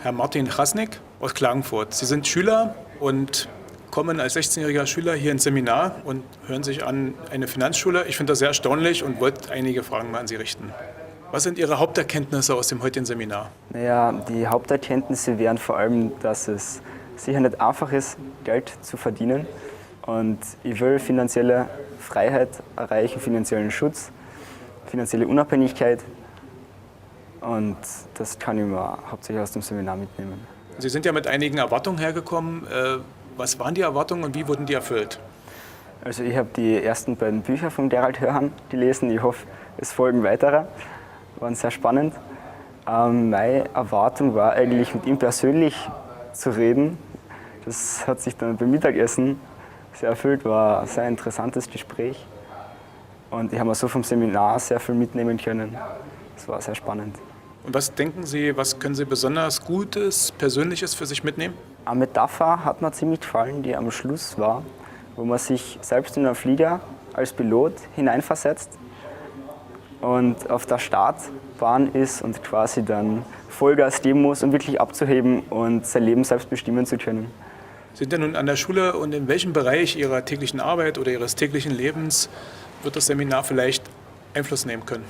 Herr Martin Chasnik aus Klagenfurt. Sie sind Schüler und kommen als 16-jähriger Schüler hier ins Seminar und hören sich an eine Finanzschule. Ich finde das sehr erstaunlich und wollte einige Fragen mal an Sie richten. Was sind Ihre Haupterkenntnisse aus dem heutigen Seminar? Naja, die Haupterkenntnisse wären vor allem, dass es sicher nicht einfach ist, Geld zu verdienen. Und ich will finanzielle Freiheit erreichen, finanziellen Schutz, finanzielle Unabhängigkeit. Und das kann ich mir hauptsächlich aus dem Seminar mitnehmen. Sie sind ja mit einigen Erwartungen hergekommen. Was waren die Erwartungen und wie wurden die erfüllt? Also ich habe die ersten beiden Bücher von Gerald Hörhan gelesen. Ich hoffe, es folgen weitere. Waren sehr spannend. Meine Erwartung war eigentlich, mit ihm persönlich zu reden. Das hat sich dann beim Mittagessen sehr erfüllt, war ein sehr interessantes Gespräch. Und ich habe mir so vom Seminar sehr viel mitnehmen können. Das war sehr spannend. Und was denken Sie, was können Sie besonders Gutes, Persönliches für sich mitnehmen? Eine Metapher hat mir ziemlich gefallen, die am Schluss war, wo man sich selbst in einen Flieger als Pilot hineinversetzt und auf der Startbahn ist und quasi dann Vollgas geben muss, um wirklich abzuheben und sein Leben selbst bestimmen zu können. Sie sind ja nun an der Schule und in welchem Bereich Ihrer täglichen Arbeit oder Ihres täglichen Lebens wird das Seminar vielleicht Einfluss nehmen können?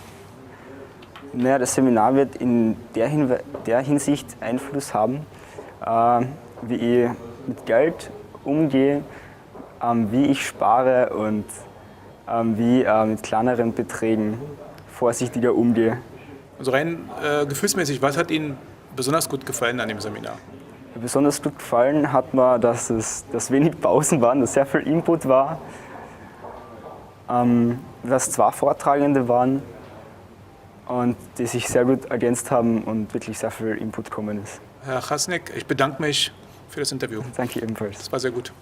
Naja, das Seminar wird in der Hinsicht Einfluss haben, wie ich mit Geld umgehe, wie ich spare und wie ich mit kleineren Beträgen vorsichtiger umgehe. Also rein gefühlsmäßig, was hat Ihnen besonders gut gefallen an dem Seminar? Besonders gut gefallen hat mir, dass wenig Pausen waren, dass sehr viel Input war, dass 2 Vortragende waren und die sich sehr gut ergänzt haben und wirklich sehr viel Input gekommen ist. Herr Chasnik, ich bedanke mich für das Interview. Danke ebenfalls. Das war sehr gut.